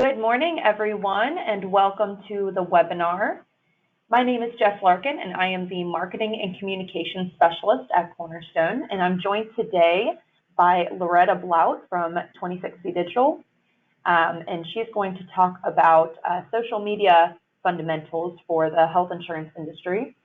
Good morning, everyone, and welcome to the webinar. My name is Jess Larkin, and I am the Marketing and Communications Specialist at Cornerstone, and I'm joined today by Loretta Blout from 2060 Digital, and she's going to talk about social media fundamentals for the health insurance industry.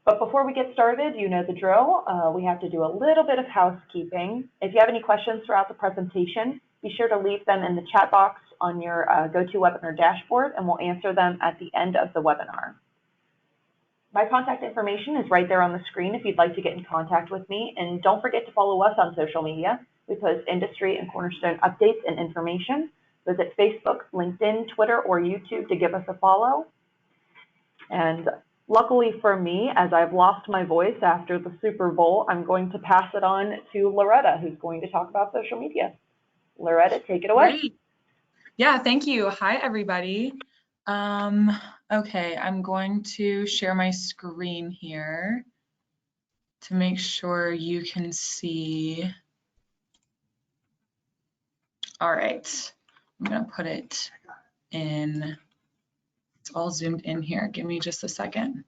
But before we get started, you know the drill. We have to do a little bit of housekeeping. If you have any questions throughout the presentation, be sure to leave them in the chat box on your GoToWebinar dashboard, and we'll answer them at the end of the webinar. My contact information is right there on the screen if you'd like to get in contact with me. And don't forget to follow us on social media. We post industry and Cornerstone updates and information. Visit Facebook, LinkedIn, Twitter, or YouTube to give us a follow. And luckily for me, as I've lost my voice after the Super Bowl, I'm going to pass it on to Loretta, who's going to talk about social media. Loretta, take it away. Great. Yeah, thank you. Hi, everybody. Okay, I'm going to share my screen here to make sure you can see. All right, I'm gonna put it in. It's all zoomed in here. Give me just a second.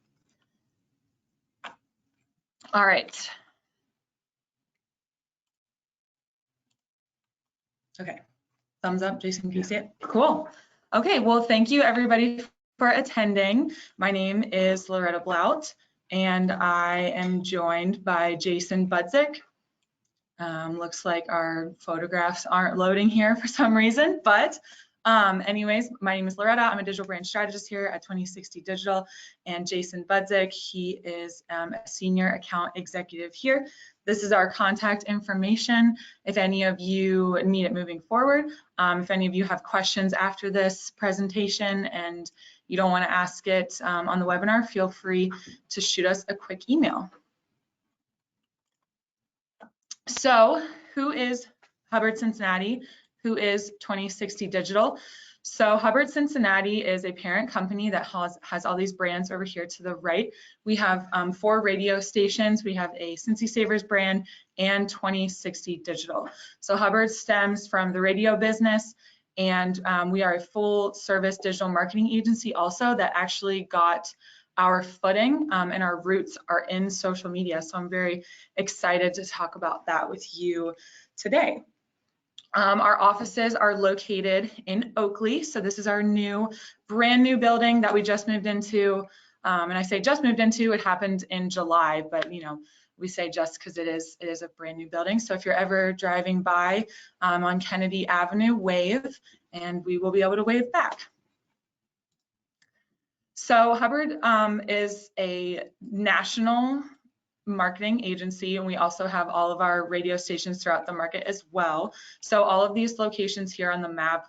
All right. Okay. Thumbs up, Jason, can you see it? Cool. Okay, well, thank you everybody for attending. My name is Loretta Blout, and I am joined by Jason Budzik. Looks like our photographs aren't loading here for some reason, but anyways, my name is Loretta. I'm a digital brand strategist here at 2060 Digital, and Jason Budzik, he is a senior account executive here. This is our contact information if any of you need it moving forward. If any of you have questions after this presentation and you don't want to ask it on the webinar, feel free to shoot us a quick email. So who is Hubbard Cincinnati? Who is 2060 Digital? So Hubbard Cincinnati is a parent company that has all these brands over here to the right. We have 4 radio stations. We have a Cincy Savers brand and 2060 Digital. So Hubbard stems from the radio business, and we are a full service digital marketing agency also that actually got our footing and our roots are in social media. So I'm very excited to talk about that with you today. Our offices are located in Oakley. So this is our brand new building that we just moved into. And I say just moved into, it happened in July, but you know, we say just because it is a brand new building. So if you're ever driving by on Kennedy Avenue, wave, and we will be able to wave back. So Hubbard is a national marketing agency, and we also have all of our radio stations throughout the market as well. So all of these locations here on the map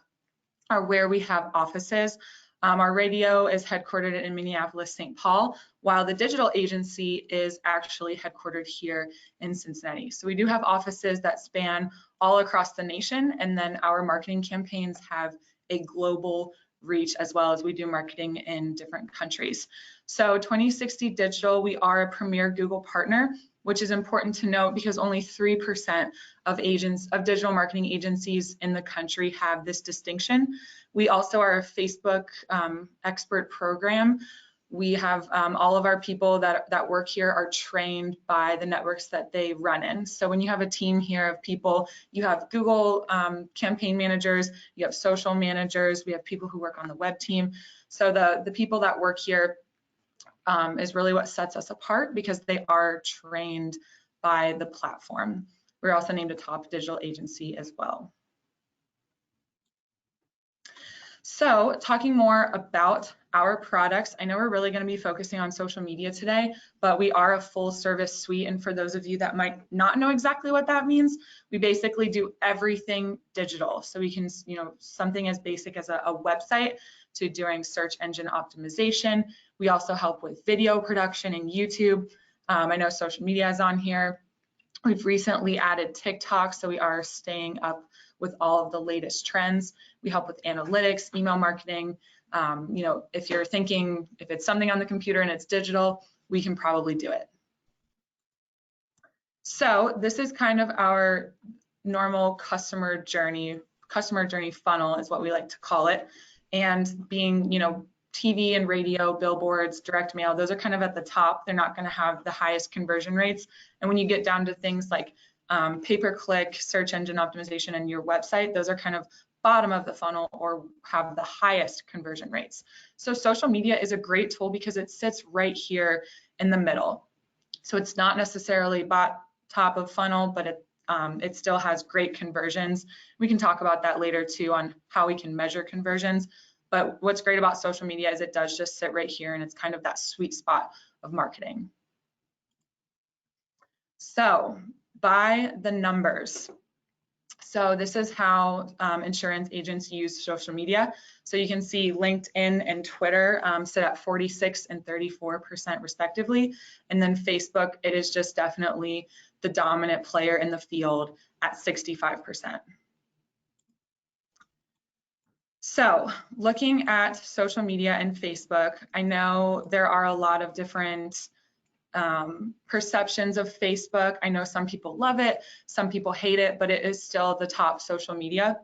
are where we have offices. Our radio is headquartered in Minneapolis, St. Paul, while the digital agency is actually headquartered here in Cincinnati. So we do have offices that span all across the nation, and then our marketing campaigns have a global reach as well as we do marketing in different countries. So 2060 Digital, we are a premier Google partner, which is important to note because only 3% of digital marketing agencies in the country have this distinction. We also are a Facebook expert program. We have all of our people that work here are trained by the networks that they run in. So when you have a team here of people, you have Google campaign managers, you have social managers, we have people who work on the web team. So the people that work here is really what sets us apart because they are trained by the platform. We're also named a top digital agency as well. So talking more about our products, I know we're really going to be focusing on social media today, but we are a full service suite. And for those of you that might not know exactly what that means, we basically do everything digital. So we can, something as basic as a website to doing search engine optimization. We also help with video production and YouTube. I know social media is on here. We've recently added TikTok, so we are staying up with all of the latest trends. We help with analytics, email marketing. If you're thinking, if it's something on the computer and it's digital, we can probably do it. So this is kind of our normal customer journey customer journey funnel is what we like to call it. And being, TV and radio, billboards, direct mail, those are kind of at the top. They're not going to have the highest conversion rates. And when you get down to things like pay-per-click, search engine optimization, and your website, those are kind of bottom of the funnel or have the highest conversion rates. So social media is a great tool because it sits right here in the middle. So it's not necessarily top of funnel, but it still has great conversions. We can talk about that later too on how we can measure conversions. But what's great about social media is it does just sit right here, and it's kind of that sweet spot of marketing. So by the numbers. So this is how insurance agents use social media. So you can see LinkedIn and Twitter sit at 46 and 34% respectively. And then Facebook, it is just definitely the dominant player in the field at 65%. So looking at social media and Facebook, I know there are a lot of different perceptions of Facebook. I know some people love it, some people hate it, but it is still the top social media.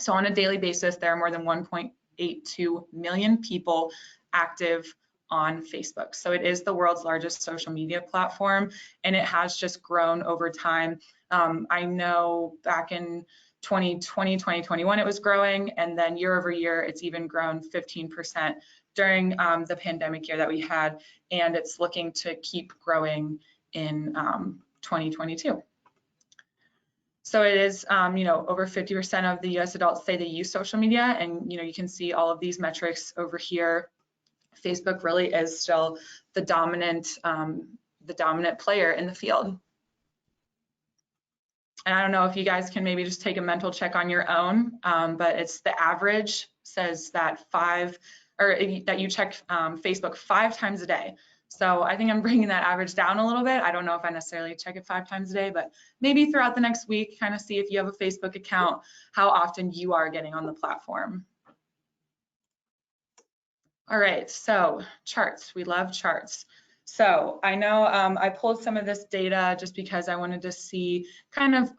So on a daily basis, there are more than 1.82 million people active on Facebook. So it is the world's largest social media platform, and it has just grown over time. I know back in 2020, 2021, it was growing, and then year over year, it's even grown 15% during the pandemic year that we had, and it's looking to keep growing in 2022. So it is, over 50% of the U.S. adults say they use social media, and you can see all of these metrics over here. Facebook really is still the dominant player in the field. And I don't know if you guys can maybe just take a mental check on your own, but it's the average says that that you check Facebook 5 times a day. So I think I'm bringing that average down a little bit. I don't know if I necessarily check it 5 times a day, but maybe throughout the next week, kind of see if you have a Facebook account, how often you are getting on the platform. All right, so charts, we love charts. So I know I pulled some of this data just because I wanted to see kind of,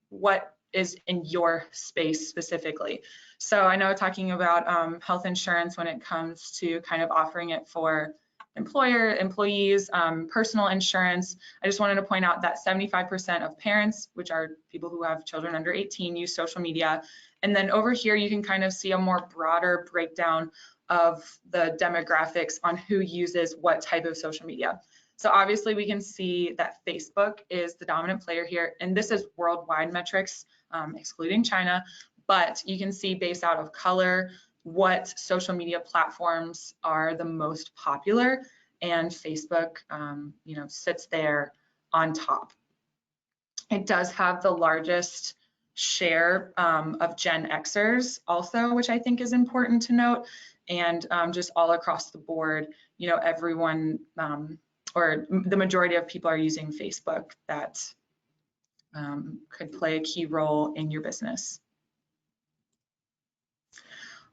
what is in your space specifically. So I know talking about health insurance when it comes to kind of offering it for employees, personal insurance. I just wanted to point out that 75% of parents, which are people who have children under 18, use social media. And then over here, you can kind of see a more broader breakdown of the demographics on who uses what type of social media. So obviously we can see that Facebook is the dominant player here, and this is worldwide metrics, excluding China, but you can see based out of color what social media platforms are the most popular, and Facebook, sits there on top. It does have the largest share of Gen Xers also, which I think is important to note. And just all across the board, everyone or the majority of people are using Facebook that could play a key role in your business.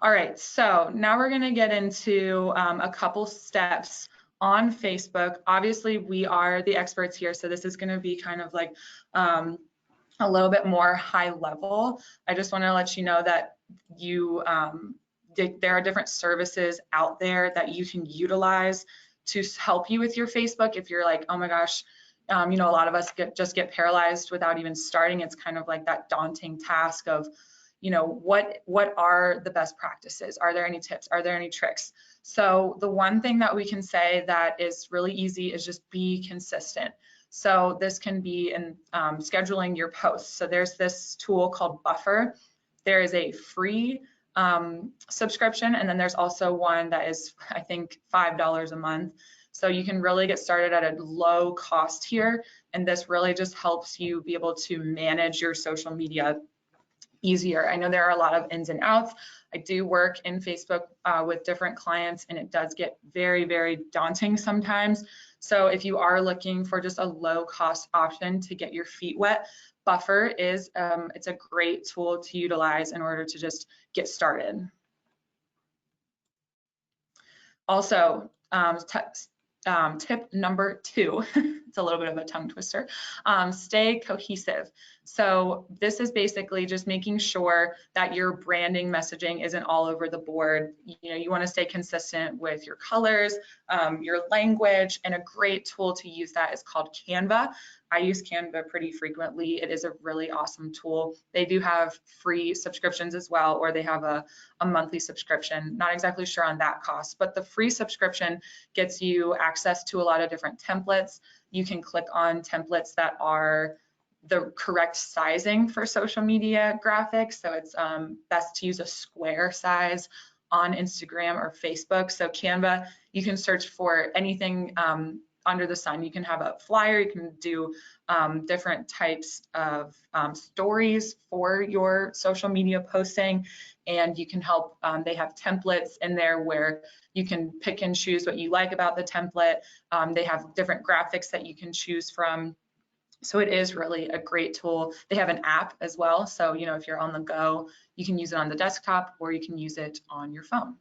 All right, so now we're going to get into a couple steps on Facebook. Obviously, we are the experts here, so this is going to be kind of like a little bit more high level. I just want to let you know that there are different services out there that you can utilize to help you with your Facebook. If you're like, oh my gosh, a lot of us just get paralyzed without even starting. It's kind of like that daunting task of, what are the best practices? Are there any tips? Are there any tricks? So the one thing that we can say that is really easy is just be consistent. So this can be in scheduling your posts. So there's this tool called Buffer. There is a free subscription, and then there's also one that is, I think, $5 a month. So you can really get started at a low cost here, and this really just helps you be able to manage your social media easier. I know there are a lot of ins and outs. I do work in Facebook with different clients, and it does get very, very daunting sometimes. So if you are looking for just a low cost option to get your feet wet, Buffer is it's a great tool to utilize in order to just get started. Also, tip number 2, it's a little bit of a tongue twister, stay cohesive. So this is basically just making sure that your branding messaging isn't all over the board. You know, you want to stay consistent with your colors, your language, and a great tool to use that is called Canva. I use Canva pretty frequently. It is a really awesome tool. They do have free subscriptions as well, or they have a monthly subscription. Not exactly sure on that cost, but the free subscription gets you access to a lot of different templates. You can click on templates that are the correct sizing for social media graphics. So it's best to use a square size on Instagram or Facebook. So Canva, you can search for anything under the sun. You can have a flyer, you can do different types of stories for your social media posting, and you can help, they have templates in there where you can pick and choose what you like about the template. They have different graphics that you can choose from. So it is really a great tool. They have an app as well. So, you know, if you're on the go, you can use it on the desktop or you can use it on your phone.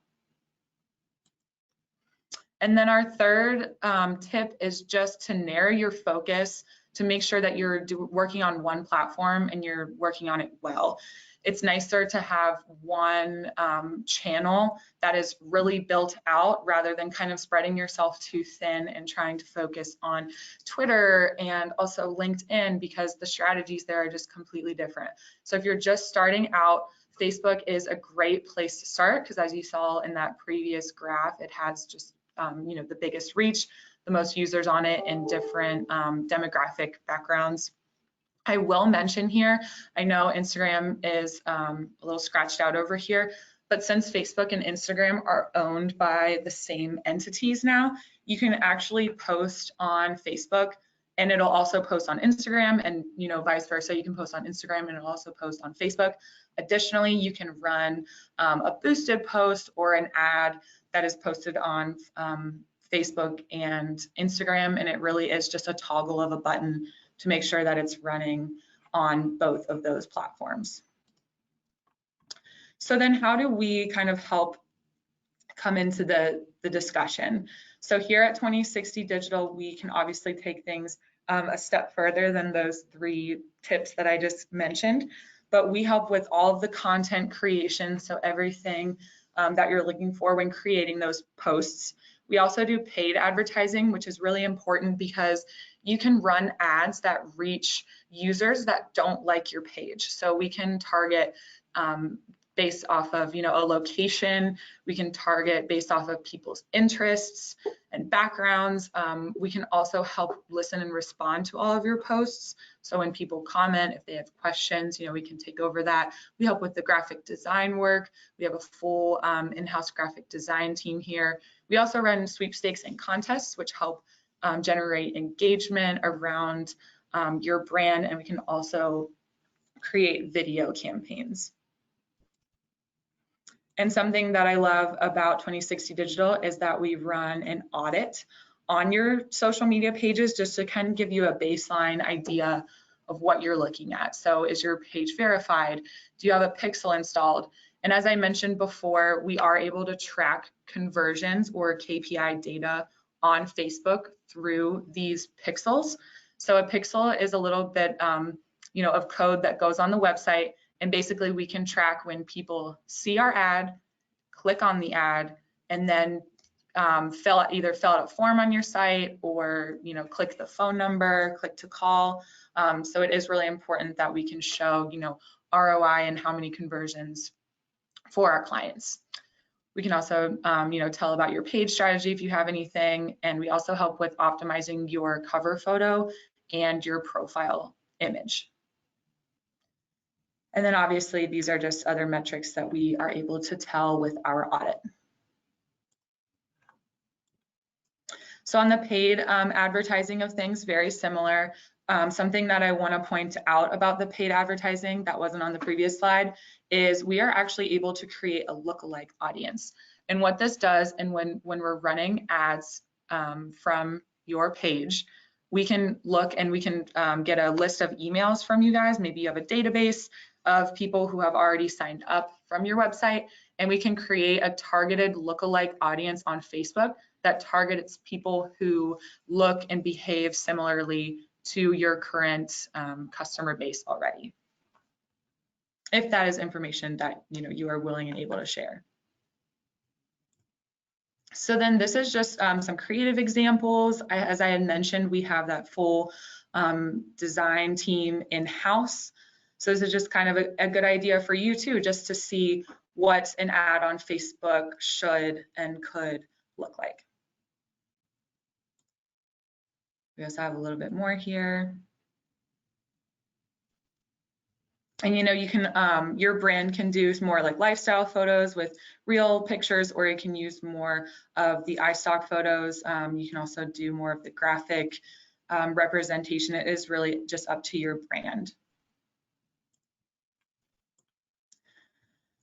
And then our third tip is just to narrow your focus to make sure that you're working on one platform and you're working on it well. It's nicer to have one channel that is really built out rather than kind of spreading yourself too thin and trying to focus on Twitter and also LinkedIn, because the strategies there are just completely different. So if you're just starting out, Facebook is a great place to start because, as you saw in that previous graph, it has just you know, the biggest reach, the most users on it in different demographic backgrounds. I will mention here, I know Instagram is a little scratched out over here, but since Facebook and Instagram are owned by the same entities now, you can actually post on Facebook and it'll also post on Instagram, and you know, vice versa. You can post on Instagram and it'll also post on Facebook. Additionally, you can run a boosted post or an ad that is posted on Facebook and Instagram, and it really is just a toggle of a button to make sure that it's running on both of those platforms. So then how do we kind of help come into the discussion? So here at 2060 Digital, we can obviously take things a step further than those 3 tips that I just mentioned, but we help with all of the content creation, so everything that you're looking for when creating those posts. We also do paid advertising, which is really important because you can run ads that reach users that don't like your page. So we can target based off of, you know, a location. We can target based off of people's interests and backgrounds. We can also help listen and respond to all of your posts. So when people comment, if they have questions, you know, we can take over that. We help with the graphic design work. We have a full in-house graphic design team here. We also run sweepstakes and contests, which help generate engagement around your brand, and we can also create video campaigns. And something that I love about 2060 Digital is that we run an audit on your social media pages just to kind of give you a baseline idea of what you're looking at. So is your page verified? Do you have a pixel installed? And as I mentioned before, we are able to track conversions or KPI data on Facebook through these pixels. So a pixel is a little bit, you know, of code that goes on the website, and basically we can track when people see our ad, click on the ad, and then either fill out a form on your site or, you know, click the phone number, click to call. So it is really important that we can show, you know, ROI and how many conversions for our clients. We can also, you know, tell about your page strategy if you have anything, and we also help with optimizing your cover photo and your profile image. And then obviously these are just other metrics that we are able to tell with our audit. So on the paid advertising of things, very similar. Something that I want to point out about the paid advertising that wasn't on the previous slide is we are actually able to create a lookalike audience. And what this does, and when we're running ads from your page, we can look and we can get a list of emails from you guys. Maybe you have a database of people who have already signed up from your website, and we can create a targeted lookalike audience on Facebook that targets people who look and behave similarly to your current customer base already, if that is information that you are willing and able to share. So then this is just some creative examples. As I had mentioned, we have that full design team in-house. So this is just kind of a good idea for you too, just to see what an ad on Facebook should and could look like. We also have a little bit more here. And you can, your brand can do more like lifestyle photos with real pictures, or you can use more of the iStock photos. You can also do more of the graphic representation. It is really just up to your brand.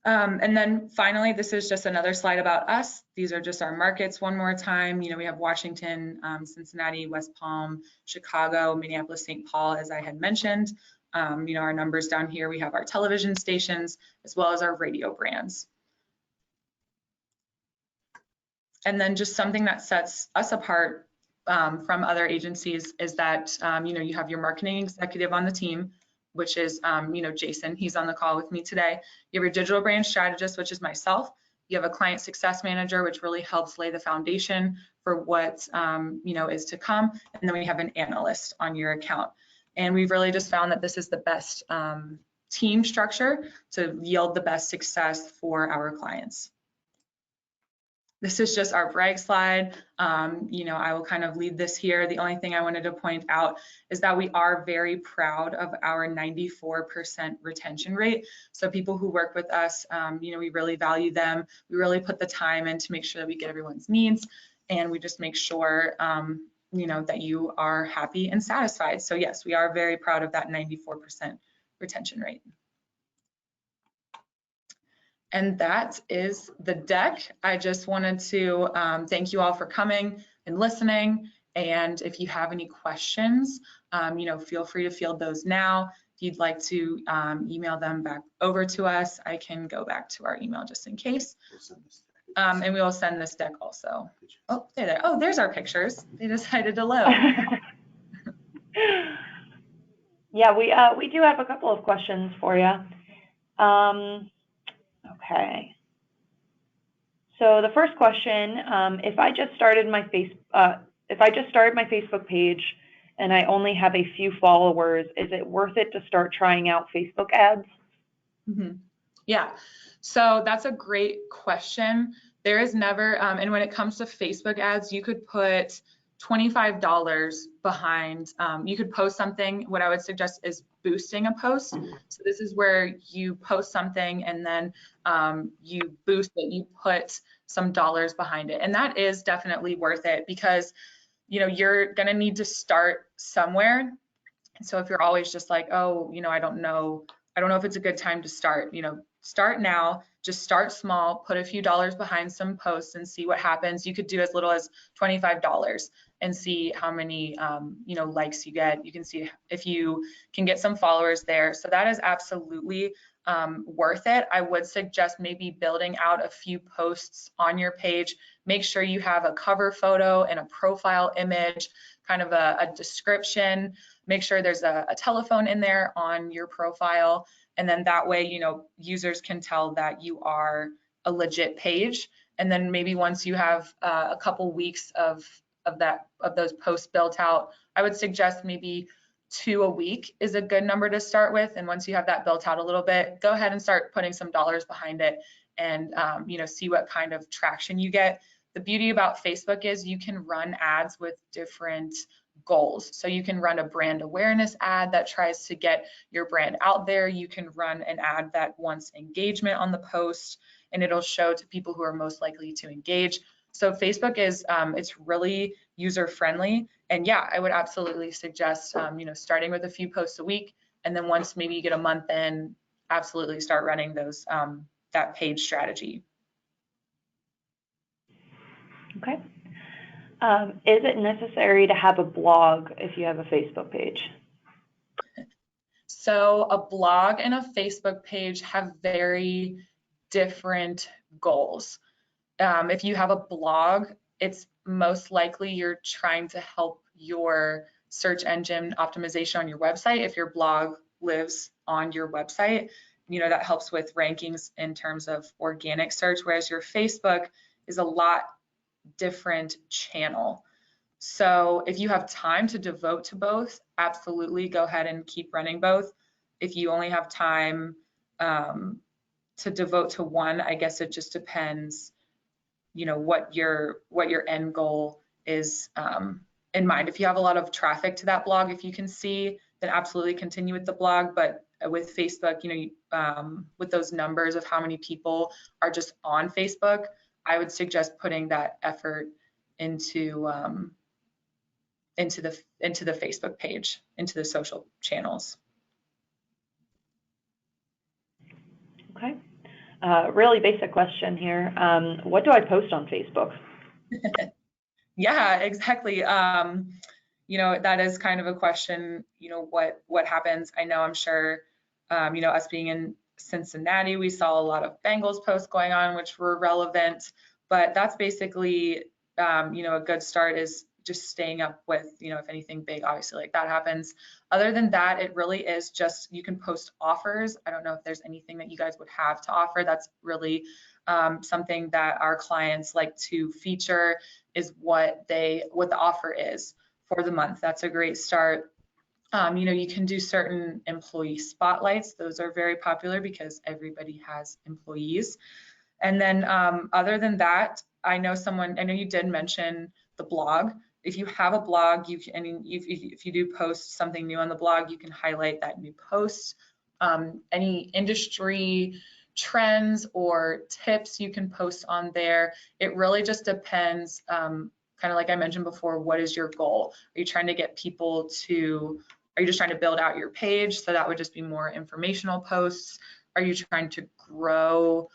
And then finally, this is just another slide about us. These are just our markets one more time. We have Washington, Cincinnati, West Palm, Chicago, Minneapolis, St. Paul, as I had mentioned. Our numbers down here, we have our television stations as well as our radio brands. And then just something that sets us apart from other agencies is that, you have your marketing executive on the team, which is, Jason, he's on the call with me today. You have your digital brand strategist, which is myself. You have a client success manager, which really helps lay the foundation for what, is to come. And then we have an analyst on your account. And we've really just found that this is the best team structure to yield the best success for our clients. This is just our brag slide. I will kind of leave this here. The only thing I wanted to point out is that we are very proud of our 94% retention rate. So people who work with us, we really value them. We really put the time in to make sure that we get everyone's needs, and we just make sure that you are happy and satisfied. So yes, we are very proud of that 94% retention rate. And that is the deck. I just wanted to thank you all for coming and listening. And if you have any questions, feel free to field those now. If you'd like to email them back over to us, I can go back to our email just in case. And we will send this deck also. Oh, there. Oh, there's our pictures. They decided to load. Yeah, we do have a couple of questions for you. Okay. So the first question: if I just started my Facebook page and I only have a few followers, is it worth it to start trying out Facebook ads? Mm-hmm. Yeah. So that's a great question. There is never, and when it comes to Facebook ads, you could put $25 behind, you could post something. What I would suggest is boosting a post. So this is where you post something and then you boost it, you put some dollars behind it. And that is definitely worth it because, you're going to need to start somewhere. So if you're always just like, oh, I don't know if it's a good time to start, start now, just start small, put a few dollars behind some posts and see what happens. You could do as little as $25 and see how many, likes you get. You can see if you can get some followers there. So that is absolutely worth it. I would suggest maybe building out a few posts on your page. Make sure you have a cover photo and a profile image, kind of a description. Make sure there's a telephone in there on your profile. And then that way, users can tell that you are a legit page. And then maybe once you have a couple weeks of those posts built out, I would suggest maybe 2 a week is a good number to start with. And once you have that built out a little bit, go ahead and start putting some dollars behind it and, see what kind of traction you get. The beauty about Facebook is you can run ads with different goals. So you can run a brand awareness ad that tries to get your brand out there. You can run an ad that wants engagement on the post, and it'll show to people who are most likely to engage. So Facebook is, it's really user friendly. And yeah, I would absolutely suggest, starting with a few posts a week. And then once maybe you get a month in, absolutely start running those, that page strategy. Okay. Is it necessary to have a blog if you have a Facebook page? So a blog and a Facebook page have very different goals. If you have a blog, it's most likely you're trying to help your search engine optimization on your website. If your blog lives on your website, that helps with rankings in terms of organic search, whereas your Facebook is a lot different channel. So if you have time to devote to both, absolutely go ahead and keep running both. If you only have time to devote to one, I guess it just depends, what your end goal is in mind. If you have a lot of traffic to that blog, if you can see, then absolutely continue with the blog. But with Facebook, with those numbers of how many people are just on Facebook, I would suggest putting that effort into the Facebook page, into the social channels. Okay. Really basic question here. What do I post on Facebook? Yeah, exactly. That is kind of a question, what happens. I'm sure, us being in Cincinnati, we saw a lot of Bengals posts going on, which were relevant, but that's basically, a good start is just staying up with, if anything big, obviously, like that happens. Other than that, it really is just, you can post offers. I don't know if there's anything that you guys would have to offer. That's really something that our clients like to feature, is what the offer is for the month. That's a great start. You can do certain employee spotlights. Those are very popular because everybody has employees. And then other than that, I know you did mention the blog. If you have a blog, if you do post something new on the blog, you can highlight that new post. Any industry trends or tips you can post on there. It really just depends, kind of like I mentioned before, what is your goal? Are you trying to get people to, are you just trying to build out your page? So that would just be more informational posts. Are you trying to grow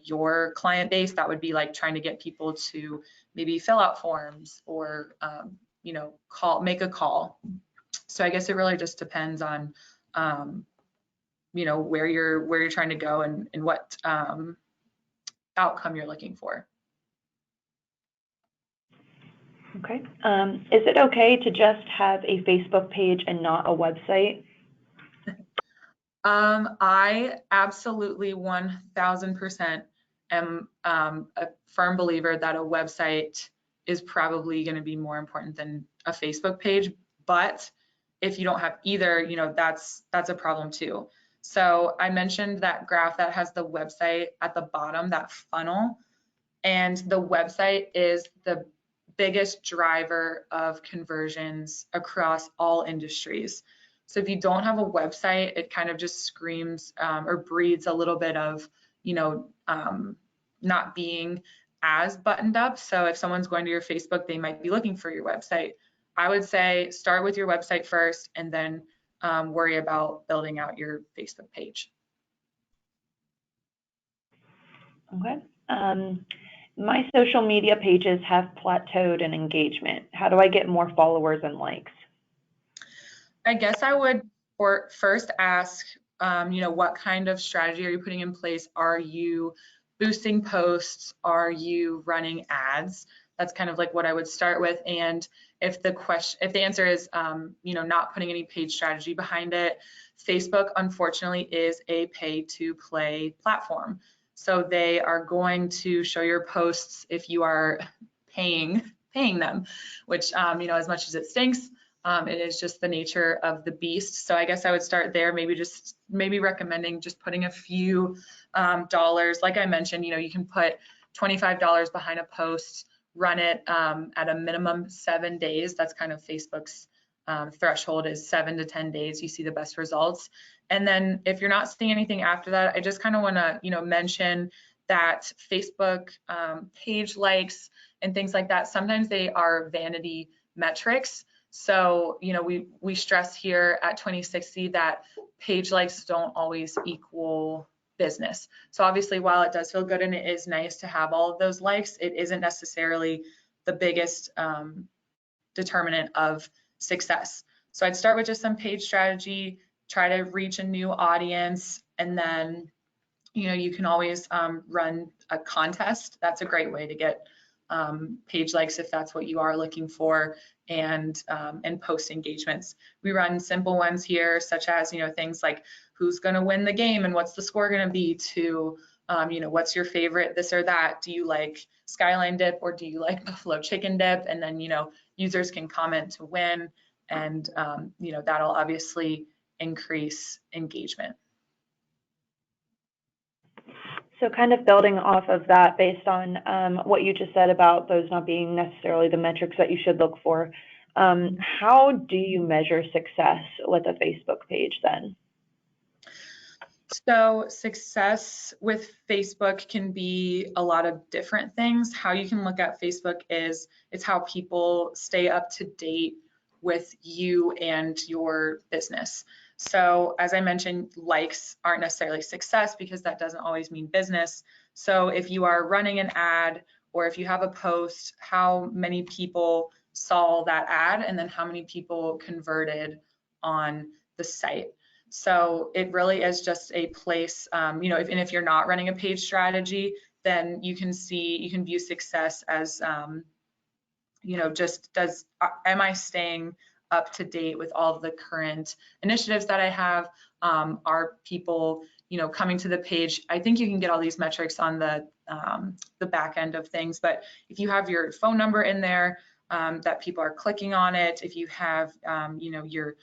your client base? That would be like trying to get people to maybe fill out forms or make a call. So I guess it really just depends on where you're trying to go and what outcome you're looking for. Okay. Is it okay to just have a Facebook page and not a website? I absolutely 1000% am a firm believer that a website is probably going to be more important than a Facebook page. But if you don't have either, that's a problem too. So I mentioned that graph that has the website at the bottom, that funnel, and the website is the biggest driver of conversions across all industries. So if you don't have a website, it kind of just screams or breeds a little bit of, not being as buttoned up. So if someone's going to your Facebook, they might be looking for your website. I would say start with your website first and then worry about building out your Facebook page. Okay. My social media pages have plateaued in engagement. How do I get more followers and likes? I guess I would first ask, what kind of strategy are you putting in place? Are you boosting posts? Are you running ads? That's kind of like what I would start with. And if the answer is, not putting any paid strategy behind it, Facebook unfortunately is a pay-to-play platform. So they are going to show your posts if you are paying them, which, as much as it stinks, it is just the nature of the beast. So I guess I would start there, maybe recommending just putting a few dollars. Like I mentioned, you can put $25 behind a post, run it at a minimum 7 days. That's kind of Facebook's threshold, is 7 to 10 days. You see the best results. And then if you're not seeing anything after that, I just kind of want to, mention that Facebook page likes and things like that, sometimes they are vanity metrics. So, we stress here at 2060 that page likes don't always equal business. So obviously, while it does feel good and it is nice to have all of those likes, it isn't necessarily the biggest determinant of success. So I'd start with just some page strategy, try to reach a new audience, and then, you can always run a contest. That's a great way to get page likes if that's what you are looking for, and post engagements. We run simple ones here, such as, things like who's going to win the game and what's the score going to be, to what's your favorite this or that. Do you like skyline dip or do you like buffalo chicken dip? And then, users can comment to win, and that'll obviously increase engagement. So kind of building off of that, based on what you just said about those not being necessarily the metrics that you should look for, how do you measure success with a Facebook page then? So success with Facebook can be a lot of different things. How you can look at Facebook is it's how people stay up to date with you and your business. So as I mentioned, likes aren't necessarily success because that doesn't always mean business. So if you are running an ad or if you have a post, how many people saw that ad and then how many people converted on the site. So it really is just a place, if you're not running a page strategy, then you can view success as, am I staying up to date with all of the current initiatives that I have? Are people, coming to the page? I think you can get all these metrics on the back end of things, but if you have your phone number in there, that people are clicking on it, if you have, your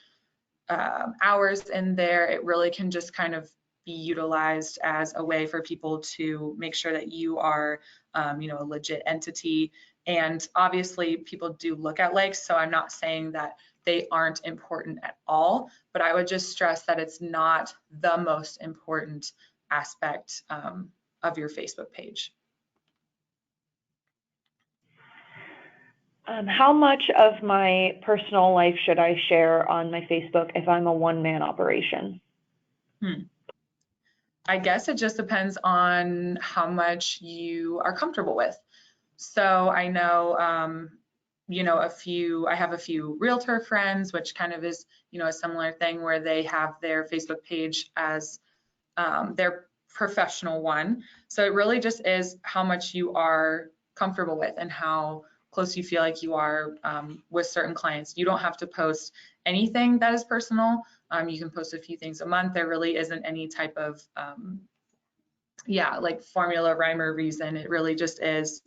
hours in there, it really can just kind of be utilized as a way for people to make sure that you are, a legit entity. And obviously people do look at likes, so I'm not saying that they aren't important at all, but I would just stress that it's not the most important aspect of your Facebook page. How much of my personal life should I share on my Facebook if I'm a one-man operation? I guess it just depends on how much you are comfortable with. So I know, I have a few realtor friends, which kind of is, a similar thing where they have their Facebook page as their professional one. So it really just is how much you are comfortable with and how close you feel like you are with certain clients. You don't have to post anything that is personal. You can post a few things a month. There really isn't any type of, like formula, rhyme, or reason. It really just is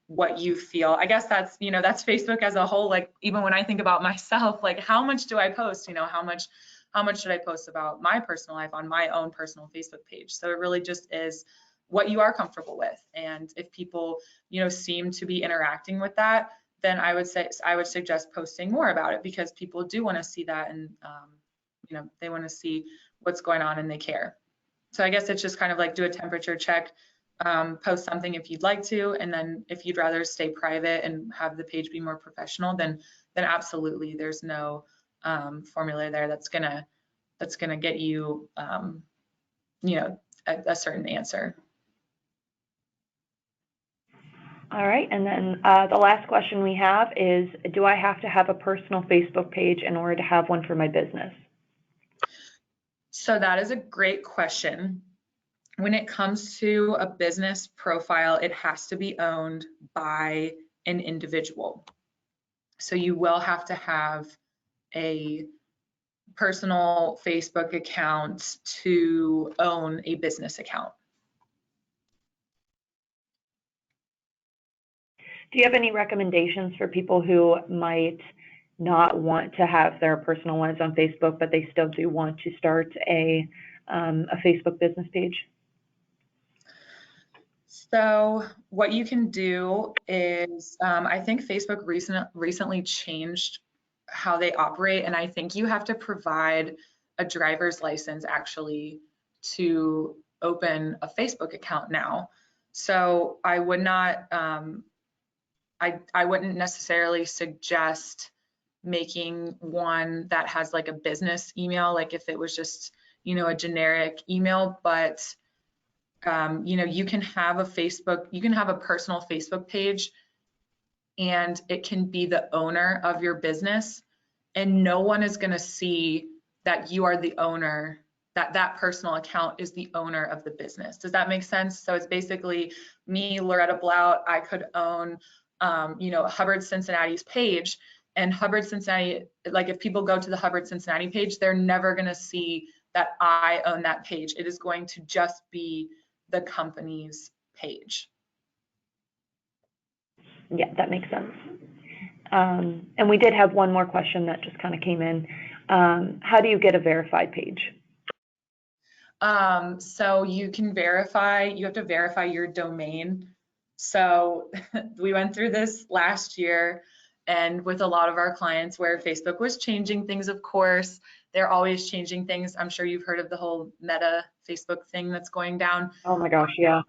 what you feel. I guess that's, that's Facebook as a whole. Like, even when I think about myself, like, how much do I post? How much should I post about my personal life on my own personal Facebook page? So it really just is what you are comfortable with. And if people, seem to be interacting with that, then I would suggest posting more about it, because people do want to see that, and they want to see what's going on and they care. So I guess it's just kind of like do a temperature check, post something if you'd like to, and then if you'd rather stay private and have the page be more professional, then absolutely there's no formula there that's gonna get you a certain answer. All right, and then the last question we have is, do I have to have a personal Facebook page in order to have one for my business? So that is a great question. When it comes to a business profile, it has to be owned by an individual. So you will have to have a personal Facebook account to own a business account. Do you have any recommendations for people who might not want to have their personal lives on Facebook, but they still do want to start a Facebook business page? So what you can do is, I think Facebook recently changed how they operate, and I think you have to provide a driver's license actually to open a Facebook account now. So I would not, I wouldn't necessarily suggest making one that has like a business email, like if it was just, a generic email, but you can have a personal Facebook page, and it can be the owner of your business, and no one is going to see that you are the owner, that personal account is the owner of the business. Does that make sense? So it's basically me, Loretta Blout. I could own Hubbard Cincinnati's page, and Hubbard Cincinnati, like if people go to the Hubbard Cincinnati page, they're never going to see that I own that page. It is going to just be the company's page. Yeah, that makes sense. And we did have one more question that just kind of came in. How do you get a verified page? So you can verify, you have to verify your domain. So we went through this last year, and with a lot of our clients where Facebook was changing things, of course, they're always changing things. I'm sure you've heard of the whole Meta Facebook thing that's going down. Oh my gosh, yeah.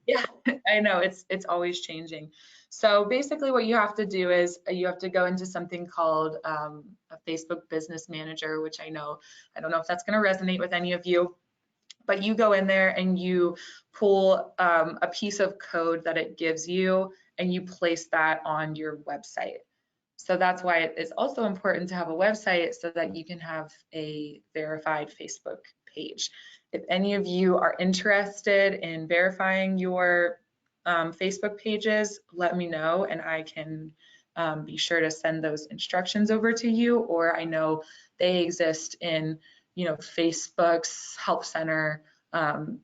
Yeah, I know, it's always changing. So basically what you have to do is you have to go into something called a Facebook Business Manager, which I don't know if that's going to resonate with any of you, but you go in there and you pull a piece of code that it gives you and you place that on your website. So that's why it is also important to have a website so that you can have a verified Facebook page. If any of you are interested in verifying your Facebook pages, let me know and I can be sure to send those instructions over to you, or I know they exist in Facebook's help center and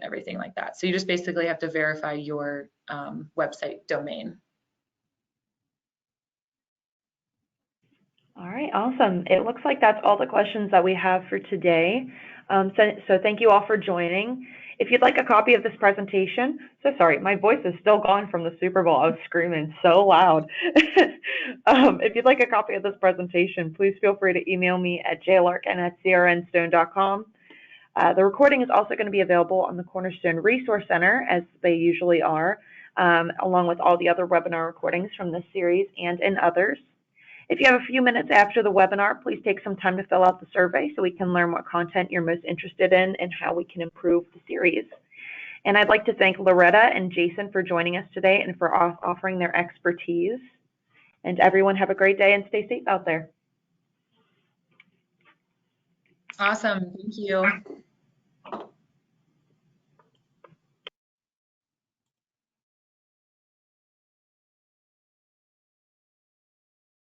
everything like that. So you just basically have to verify your website domain. All right, awesome. It looks like that's all the questions that we have for today. So thank you all for joining. If you'd like a copy of this presentation, so sorry, my voice is still gone from the Super Bowl. I was screaming so loud. If you'd like a copy of this presentation, please feel free to email me at jlarkin@crnstone.com. The recording is also going to be available on the Cornerstone Resource Center, as they usually are, along with all the other webinar recordings from this series and in others. If you have a few minutes after the webinar, please take some time to fill out the survey so we can learn what content you're most interested in and how we can improve the series. And I'd like to thank Loretta and Jason for joining us today and for offering their expertise. And everyone have a great day and stay safe out there. Awesome, thank you.